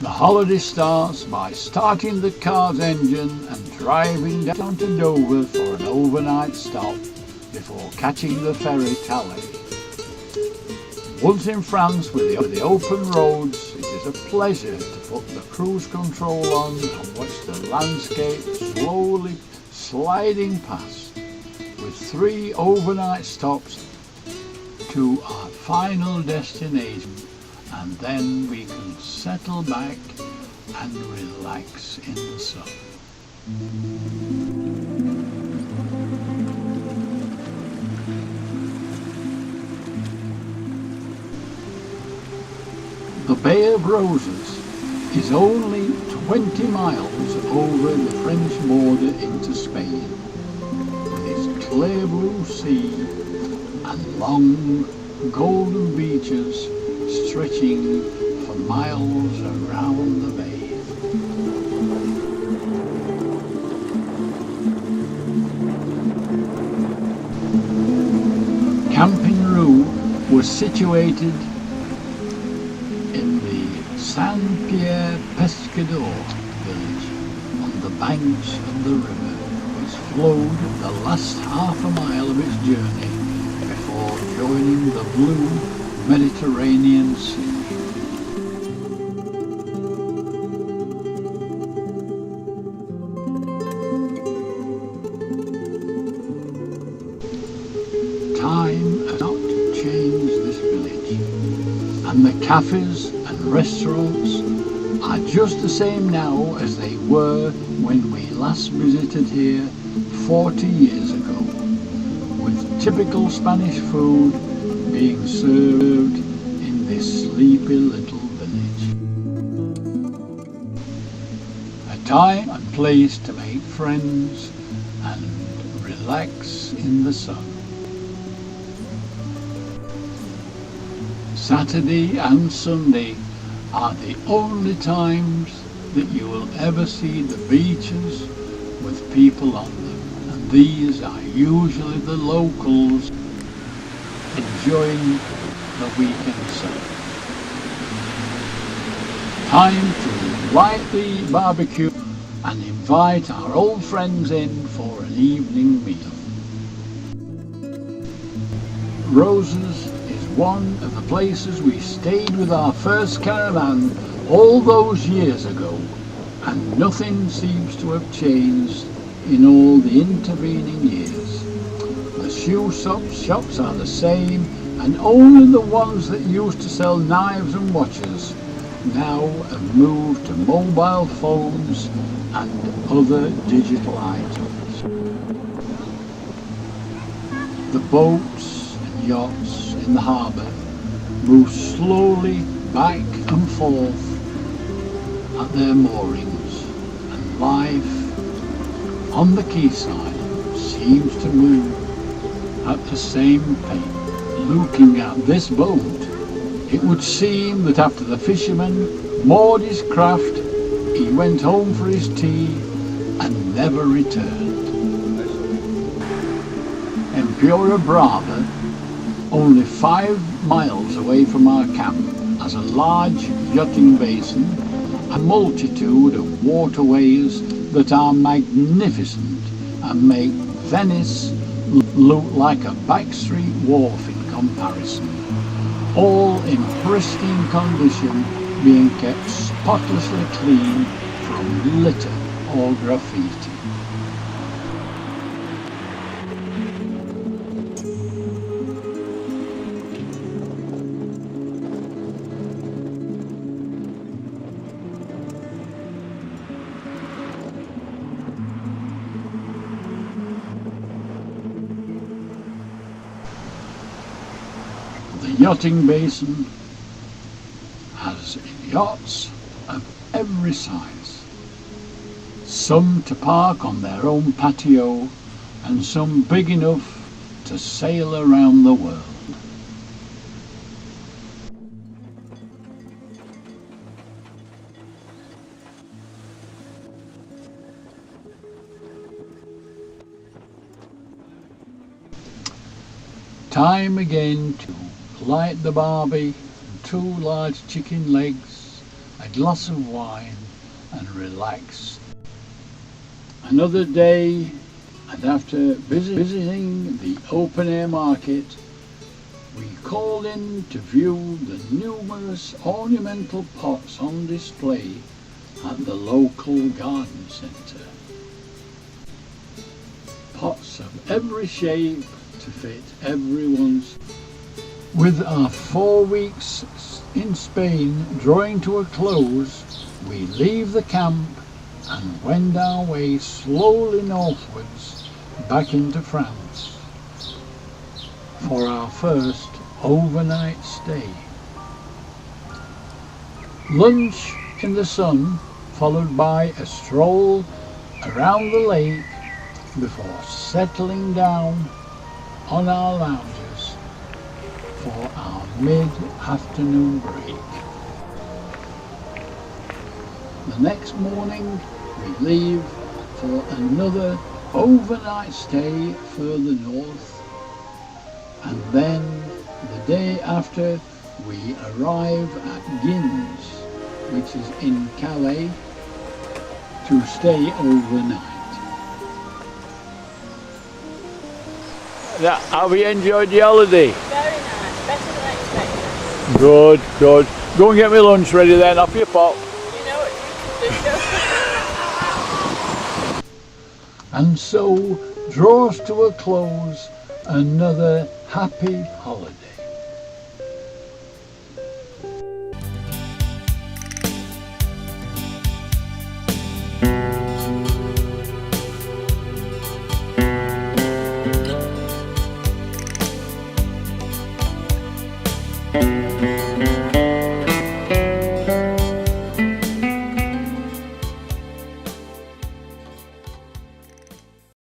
The holiday starts by starting the car's engine and driving down to Dover for an overnight stop before catching the ferry Calais. Once in France with the open roads, it is a pleasure to put the cruise control on and watch the landscape slowly sliding past, with 3 overnight stops to our final destination, and then we can settle back and relax in the sun. The Bay of Roses is only 20 miles over the French border into Spain, with its clear blue sea and long golden beaches stretching for miles around the bay. Camping Rue was situated in the Saint-Pierre Pescador village on the banks of the river, which flowed the last half a mile of its journey before joining the blue Mediterranean Sea. Time has not changed this village, and the cafes and restaurants are just the same now as they were when we last visited here 40 years ago, with typical Spanish food being served in this sleepy little village. A time and place to make friends and relax in the sun. Saturday and Sunday are the only times that you will ever see the beaches with people on them, and these are usually the locals enjoying the weekend sun. Time to light the barbecue and invite our old friends in for an evening meal. Roses is one of the places we stayed with our first caravan all those years ago, and nothing seems to have changed in all the intervening years. The shoe shops are the same, and only the ones that used to sell knives and watches now have moved to mobile phones and other digital items. The boats and yachts in the harbour move slowly back and forth at their moorings, and life on the quayside seems to move at the same pace. Looking at this boat, it would seem that after the fisherman moored his craft, he went home for his tea and never returned. Empura Brava, only 5 miles away from our camp, has a large yachting basin, a multitude of waterways that are magnificent and make Venice look like a backstreet wharf in comparison, all in pristine condition, being kept spotlessly clean from litter or graffiti. The yachting basin has yachts of every size, some to park on their own patio and some big enough to sail around the world. Time again to light the barbie, 2 large chicken legs a glass of wine and relax. Another day, and after visiting the open-air market, we called in to view the numerous ornamental pots on display at the local garden centre. Pots of every shape to fit everyone's. With our 4 weeks in Spain drawing to a close, we leave the camp and wend our way slowly northwards back into France for our first overnight stay. Lunch in the sun, followed by a stroll around the lake before settling down on our lounges for our mid-afternoon break. The next morning we leave for another overnight stay further north, and then the day after we arrive at Guins, which is in Calais, to stay overnight. Now, have you enjoyed your holiday? Very nice, better than expected. Good, good. Go and get me lunch ready then, off you pop. You know what you can do. And so draws to a close another happy holiday.